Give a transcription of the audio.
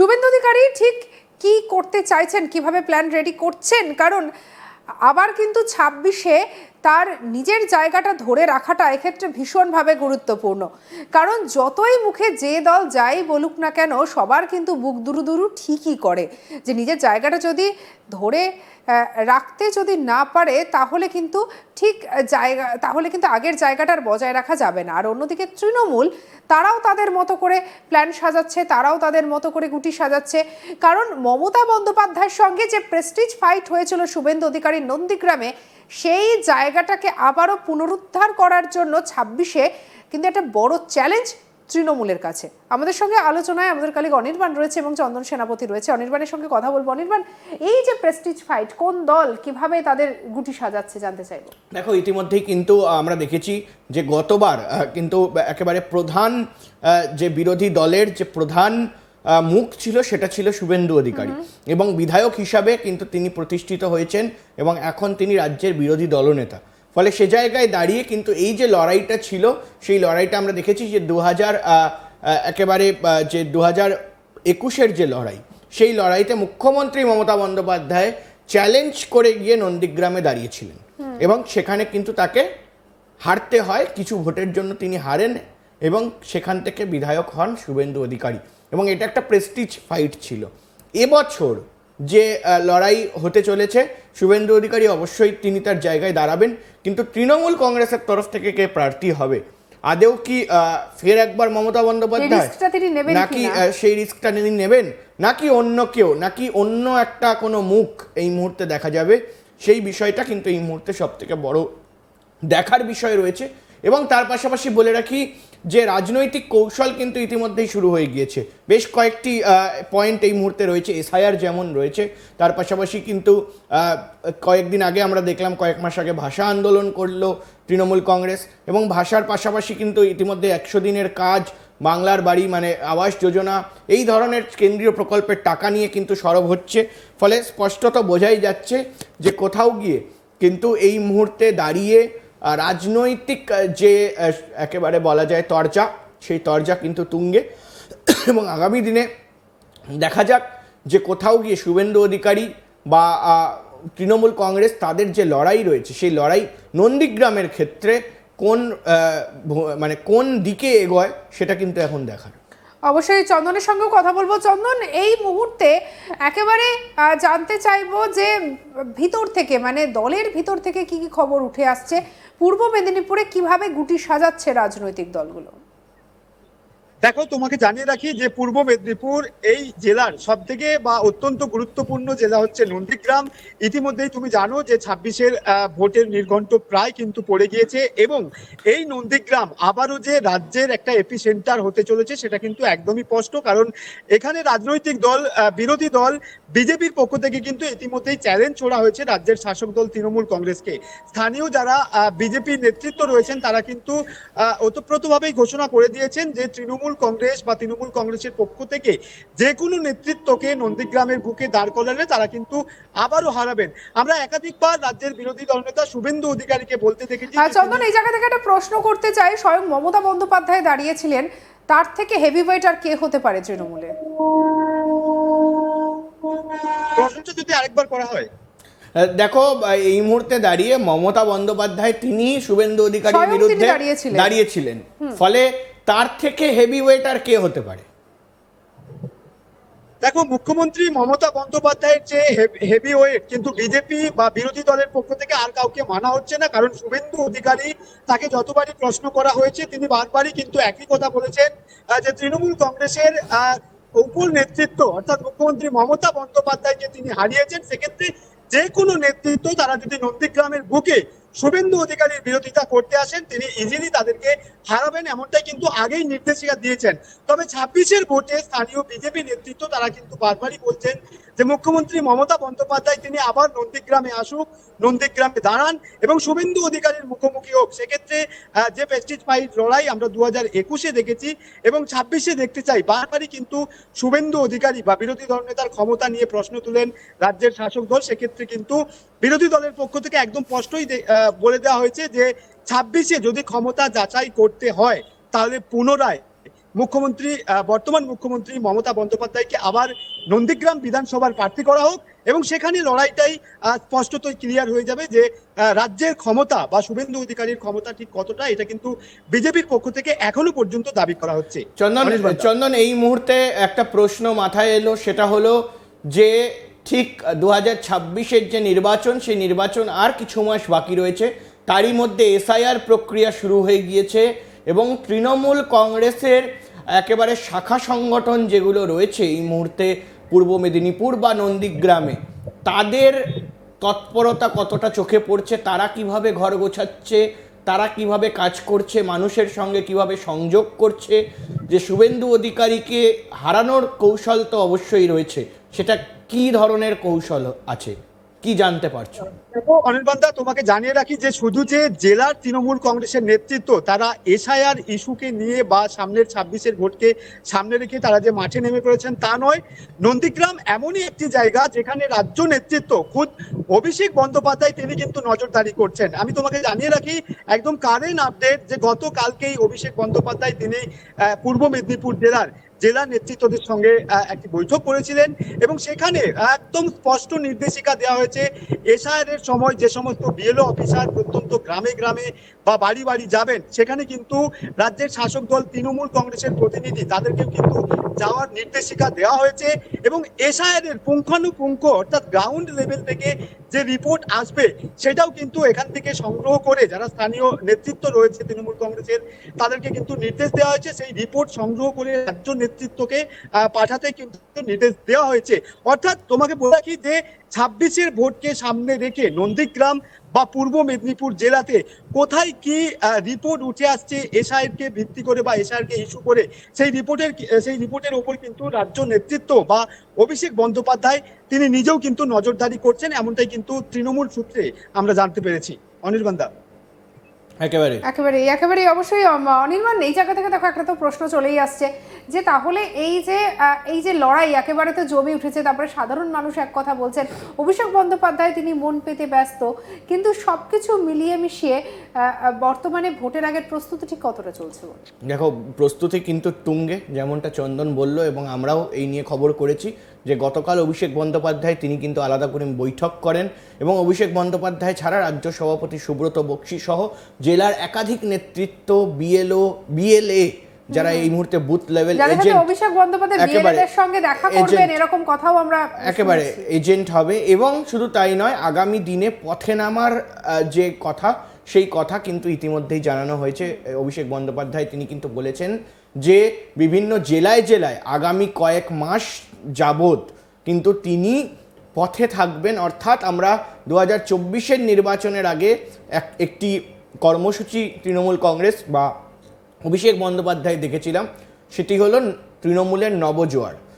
শুভেন্দু অধিকারী ঠিক কি করতে চাইছেন, কিভাবে প্ল্যান রেডি করছেন? কারণ আবার কিন্তু 26-এ তার নিজের জায়গাটা ধরে রাখাটা এক্ষেত্রে ভীষণভাবে গুরুত্বপূর্ণ। কারণ যতই মুখে যে দল যাই বলুক না কেন, সবার কিন্তু বুক দুরু দুরু ঠিকই করে যে নিজের জায়গাটা যদি ধরে রাখতে যদি না পারে তাহলে কিন্তু আগের জায়গাটার বজায় রাখা যাবে না। আর অন্যদিকে তৃণমূল, তারাও তাদের মতো করে প্ল্যান সাজাচ্ছে, তারাও তাদের মতো করে গুটি সাজাচ্ছে। কারণ মমতা বন্দ্যোপাধ্যায়ের সঙ্গে যে প্রেস্টিজ ফাইট হয়েছিল শুভেন্দু অধিকারীর নন্দীগ্রামে, সেই জায়গাটাকে আবারও পুনরুদ্ধার করার জন্য 26-এ কিন্তু একটা বড় চ্যালেঞ্জ তৃণমূলের কাছে। আমাদের সঙ্গে আলোচনায় আমাদের কলিগ অনির্বাণ রয়েছে এবং চন্দন সেনাপতি রয়েছে। অনির্বাণের সঙ্গে কথা বলবো। অনির্বাণ, এই যে প্রেস্টিজ ফাইট, কোন দল কিভাবে তাদের গুটি সাজাচ্ছে জানতে চাইবো। দেখো, ইতিমধ্যেই কিন্তু আমরা দেখেছি যে গতবার কিন্তু একেবারে প্রধান যে বিরোধী দলের যে প্রধান মুখ ছিল সেটা ছিল শুভেন্দু অধিকারী, এবং বিধায়ক হিসাবে কিন্তু তিনি প্রতিষ্ঠিত হয়েছেন এবং এখন তিনি রাজ্যের বিরোধী দলনেতা। ফলে সে জায়গায় দাঁড়িয়ে কিন্তু এই যে লড়াইটা ছিল, সেই লড়াইটা আমরা দেখেছি যে একেবারে যে 2021-এর যে লড়াই, সেই লড়াইতে মুখ্যমন্ত্রী মমতা বন্দ্যোপাধ্যায় চ্যালেঞ্জ করে গিয়ে নন্দীগ্রামে দাঁড়িয়েছিলেন এবং সেখানে কিন্তু তাকে হারতে হয়, কিছু ভোটের জন্য তিনি হারেন এবং সেখান থেকে বিধায়ক হন শুভেন্দু অধিকারী, এবং এটা একটা প্রেস্টিজ ফাইট ছিল। এবছর যে লড়াই হতে চলেছে, শুভেন্দু অধিকারী অবশ্যই তিনি তার জায়গায় দাঁড়াবেন, কিন্তু তৃণমূল কংগ্রেসের তরফ থেকে কে প্রার্থী হবে, আদেও কি ফের একবার মমতা বন্দ্যোপাধ্যায়, নাকি সেই রিস্কটা তিনি নেবেন, নাকি অন্য কেউ, নাকি অন্য একটা কোনো মুখ এই মুহূর্তে দেখা যাবে, সেই বিষয়টা কিন্তু এই মুহূর্তে সব থেকে বড় দেখার বিষয় রয়েছে। এবং তার পাশাপাশি বলে রাখি যে রাজনৈতিক কৌশল কিন্তু ইতিমধ্যেই শুরু হয়ে গিয়েছে। বেশ কয়েকটি পয়েন্ট এই মুহূর্তে রয়েছে, এসআইআর যেমন রয়েছে, তার পাশাপাশি কিন্তু কয়েকদিন আগে আমরা দেখলাম, কয়েক মাস আগে ভাষা আন্দোলন করলো তৃণমূল কংগ্রেস, এবং ভাষার পাশাপাশি কিন্তু ইতিমধ্যে 100 দিনের কাজ, বাংলার বাড়ি মানে আবাস যোজনা, এই ধরনের কেন্দ্রীয় প্রকল্পের টাকা নিয়ে কিন্তু সরব হচ্ছে। ফলে স্পষ্টত বোঝাই যাচ্ছে যে কোথাও গিয়ে কিন্তু এই মুহূর্তে দাঁড়িয়ে রাজনৈতিক যে একেবারে বলা যায় তরজা, সেই তরজা কিন্তু তুঙ্গে, এবং আগামী দিনে দেখা যাক যে কোথাও গিয়ে শুভেন্দু অধিকারী বা তৃণমূল কংগ্রেস তাদের যে লড়াই রয়েছে, সেই লড়াই নন্দীগ্রামের ক্ষেত্রে কোন দিকে এগোয় সেটা কিন্তু এখন দেখার। অবশ্যই চন্দনের সঙ্গেও কথা বলবো। চন্দন, এই মুহূর্তে একেবারে জানতে চাইবো যে ভিতর থেকে, মানে দলের ভিতর থেকে কি কি খবর উঠে আসছে, পূর্ব মেদিনীপুরে কিভাবে গুটি সাজাচ্ছে রাজনৈতিক দলগুলো? দেখো, তোমাকে জানিয়ে রাখি যে পূর্ব মেদিনীপুর এই জেলার সব থেকে বা অত্যন্ত গুরুত্বপূর্ণ জেলা হচ্ছে নন্দীগ্রাম। ইতিমধ্যেই তুমি জানো যে 26-এর ভোটের নির্ঘণ্ট প্রায় কিন্তু পড়ে গিয়েছে, এবং এই নন্দীগ্রাম আবারও যে রাজ্যের একটা এপিসেন্টার হতে চলেছে সেটা কিন্তু একদমই স্পষ্ট। কারণ এখানে রাজনৈতিক দল, বিরোধী দল বিজেপির পক্ষ থেকে কিন্তু ইতিমধ্যেই চ্যালেঞ্জ ছোড়া হয়েছে রাজ্যের শাসক দল তৃণমূল কংগ্রেসকে। স্থানীয় যারা বিজেপির নেতৃত্ব রয়েছেন তারা কিন্তু ওতপ্রোতভাবেই ঘোষণা করে দিয়েছেন যে তৃণমূল কংগ্রেস বা তৃণমূল কংগ্রেসের পক্ষ থেকে যে কোনো নেতৃত্বকে নন্দীগ্রামের বুকে দাঁড় করালে তারা কিন্তু আবারও হারাবেন। আমরা একাধিকবার রাজ্যের বিরোধী দলনেতা শুভেন্দু অধিকারীকে বলতে দেখেছি। চন্দন, এই জায়গা থেকে একটা প্রশ্ন করতে চাই, স্বয়ং মমতা বন্দ্যোপাধ্যায় দাঁড়িয়েছিলেন, তার থেকে হেভিওয়েট আর কে হতে পারে তৃণমূলে? প্রশ্নটা যদি আরেকবার করা হয়। দেখো, এই মুহূর্তে দাঁড়িয়ে মমতা বন্দ্যোপাধ্যায় তিনি শুভেন্দু অধিকারীর বিরুদ্ধে দাঁড়িয়েছিলেন, ফলে তার থেকে হেভিওয়েট আর কে হতে পারে? দেখো, মুখ্যমন্ত্রী মমতা বন্দ্যোপাধ্যায়ের যে হেভিওয়েট কিন্তু বিজেপি বা বিরোধী দলের পক্ষ থেকে আর কাউকে মানা হচ্ছে না। কারণ শুভেন্দু অধিকারী, তাকে যতবারই প্রশ্ন করা হয়েছে তিনি বারবারই কিন্তু একই কথা বলেছেন যে তৃণমূল কংগ্রেসের উপর নেতৃত্ব অর্থাৎ মুখ্যমন্ত্রী মমতা বন্দ্যোপাধ্যায়কে তিনি হারিয়েছেন। সেক্ষেত্রে যে কোনো নেতৃত্ব তারা যদি নন্দীগ্রামের বুকে শুভেন্দু অধিকারীর বিরোধিতা করতে আসেন তিনি ইজিলি তাদেরকে হারাবেন, এমনটাই কিন্তু আগেই নির্দেশিকা দিয়েছেন। তবে 26-এর ভোটে স্থানীয় বিজেপি নেতৃত্ব তারা কিন্তু বারবারই বলছেন যে মুখ্যমন্ত্রী মমতা বন্দ্যোপাধ্যায় তিনি আবার নন্দীগ্রামে আসুক, নন্দীগ্রামে দাঁড়ান এবং শুভেন্দু অধিকারীর মুখোমুখি হোক। সেক্ষেত্রে যে প্রেস্টিজ ফাইট লড়াই আমরা 2021-এ দেখেছি এবং 26-এ দেখতে চাই, বারবারই কিন্তু শুভেন্দু অধিকারী বা বিরোধী দলনেতার ক্ষমতা নিয়ে প্রশ্ন তুলেন রাজ্যের শাসক দল। সেক্ষেত্রে কিন্তু বিরোধী দলের পক্ষ থেকে একদম স্পষ্টই বলে দেওয়া হয়েছে যে 26-এ যদি ক্ষমতা যাচাই করতে হয় তাহলে পুনরায় মুখ্যমন্ত্রী বর্তমান মুখ্যমন্ত্রী মমতা বন্দ্যোপাধ্যায়কে আবার নন্দীগ্রাম বিধানসভার প্রার্থী করা হোক, এবং সেখানে লড়াইটাই স্পষ্টতই ক্লিয়ার হয়ে যাবে যে রাজ্যের ক্ষমতা বা শুভেন্দু অধিকারীর ক্ষমতা ঠিক কতটা, এটা কিন্তু বিজেপির পক্ষ থেকে এখনো পর্যন্ত দাবি করা হচ্ছে। চন্দন, এই মুহূর্তে একটা প্রশ্ন মাথায় এলো, সেটা হলো যে ঠিক 2026-এর যে নির্বাচন, সেই নির্বাচন আর কিছু মাস বাকি রয়েছে, তারই মধ্যে এসআইআর প্রক্রিয়া শুরু হয়ে গিয়েছে এবং তৃণমূল কংগ্রেসের একেবারে শাখা সংগঠন যেগুলো রয়েছে এই মুহূর্তে পূর্ব মেদিনীপুর বা নন্দীগ্রামে, তাদের তৎপরতা কতটা চোখে পড়ছে, তারা কিভাবে ঘর গোছাচ্ছে, তারা কিভাবে কাজ করছে, মানুষের সঙ্গে কিভাবে সংযোগ করছে, যে শুভেন্দু অধিকারীকে হারানোর কৌশল তো অবশ্যই রয়েছে, সেটা কি ধরনের কৌশল আছে, কি জানতে পারছো? দেখো অনির্বাণ দা, তোমাকে জানিয়ে রাখি যে শুধু যে জেলার তৃণমূল কংগ্রেসের নেতৃত্ব তারা এসআইআর ইস্যুকে নিয়ে বা সামনের 26-এর ভোটকে সামনে রেখে তারা যে মাঠে নেমে পড়েছেন তা নয়, নন্দীগ্রাম এমনই একটি জায়গা যেখানে রাজ্য নেতৃত্ব খুদ অভিষেক বন্দ্যোপাধ্যায় তিনি কিন্তু নজরদারি করছেন। আমি তোমাকে জানিয়ে রাখি একদম কারেন্ট আপডেট যে গতকালকেই অভিষেক বন্দ্যোপাধ্যায় তিনি পূর্ব মেদিনীপুর জেলা নেতৃত্বদের সঙ্গে একটি বৈঠক করেছিলেন, এবং সেখানে একদম স্পষ্ট নির্দেশিকা দেওয়া হয়েছে এসআইআর এর সময় যে সমস্ত বিএলও অফিসার প্রত্যন্ত গ্রামে গ্রামে বা বাড়ি বাড়ি যাবেন, সেখানে কিন্তু রাজ্যের শাসক দল তৃণমূল কংগ্রেসের প্রতিনিধি তাদেরকে কিন্তু যাওয়ার নির্দেশিকা দেওয়া হয়েছে, এবং এসআইআর এর পুঙ্খানুপুঙ্খ অর্থাৎ গ্রাউন্ড লেভেল থেকে যে রিপোর্ট আসবে সেটাও কিন্তু এখান থেকে সংগ্রহ করে যারা স্থানীয় নেতৃত্ব রয়েছে তৃণমূল কংগ্রেসের তাদেরকে কিন্তু নির্দেশ দেওয়া হয়েছে সেই রিপোর্ট সংগ্রহ করে রাজ্য নেতৃত্বকে পাঠাতে কিন্তু নির্দেশ দেওয়া হয়েছে। অর্থাৎ তোমাকে বলে রাখি যে 26-এর ভোটকে সামনে রেখে নন্দীগ্রাম বা পূর্ব মেদিনীপুর জেলাতে কোথায় কি রিপোর্ট উঠে আসছে এসআইআর কে ভিত্তি করে বা এসআইআর কে ইস্যু করে, সেই রিপোর্টের ওপর কিন্তু রাজ্য নেতৃত্ব বা অভিষেক বন্দ্যোপাধ্যায় তিনি নিজেও কিন্তু নজরদারি করছেন, এমনটাই কিন্তু তৃণমূল সূত্রে আমরা জানতে পেরেছি। অনির্বাণ দা, একেবারে অবশ্যই অনির্বাণ, এই জায়গা থেকে দেখো একটা তো প্রশ্ন চলেই আসছে যে তাহলে এই যে লড়াই একেবারে তো জমে উঠেছে, তারপরে সাধারণ মানুষ এক কথা বলছেন, অভিষেক বন্দ্যোপাধ্যায় তিনি মন পেতে ব্যস্ত, কিন্তু সবকিছু মিলিয়ে মিশিয়ে বর্তমানে ভোটের আগের প্রস্তুতি ঠিক কতটা চলছে? দেখো, প্রস্তুতি কিন্তু তুঙ্গে, যেমনটা চন্দন বলল, এবং আমরাও এই নিয়ে খবর করেছি যে গতকাল অভিষেক বন্দ্যোপাধ্যায় তিনি কিন্তু আলাদা করে বৈঠক করেন, এবং অভিষেক বন্দ্যোপাধ্যায় ছাড়া রাজ্য সভাপতি সুব্রত বক্সি সহ জেলার একাধিক নেতৃত্ব, বিএলএ যারা এই মুহূর্তে booth level agent, Abhishek Bandyopadhyay বিএলএর সঙ্গে দেখা করবেন এরকম কথাও আমরা একেবারে এজেন্ট হবে, এবং শুধু তাই নয়, আগামী দিনে পথে নামার যে কথা সেই কথা কিন্তু ইতিমধ্যেই জানানো হয়েছে। অভিষেক বন্দ্যোপাধ্যায় তিনি কিন্তু বলেছেন যে বিভিন্ন জেলায় জেলায় আগামী কয়েক মাস যাবৎ কিন্তু তিনি পথে থাকবেন, অর্থাৎ আমরা 2024-এর নির্বাচনের আগে একটি কর্মসূচি তৃণমূল কংগ্রেস বা অভিষেক বন্দ্যোপাধ্যায় দেখেছিলাম, সেটি হলো তৃণমূলের নবজোয়ার।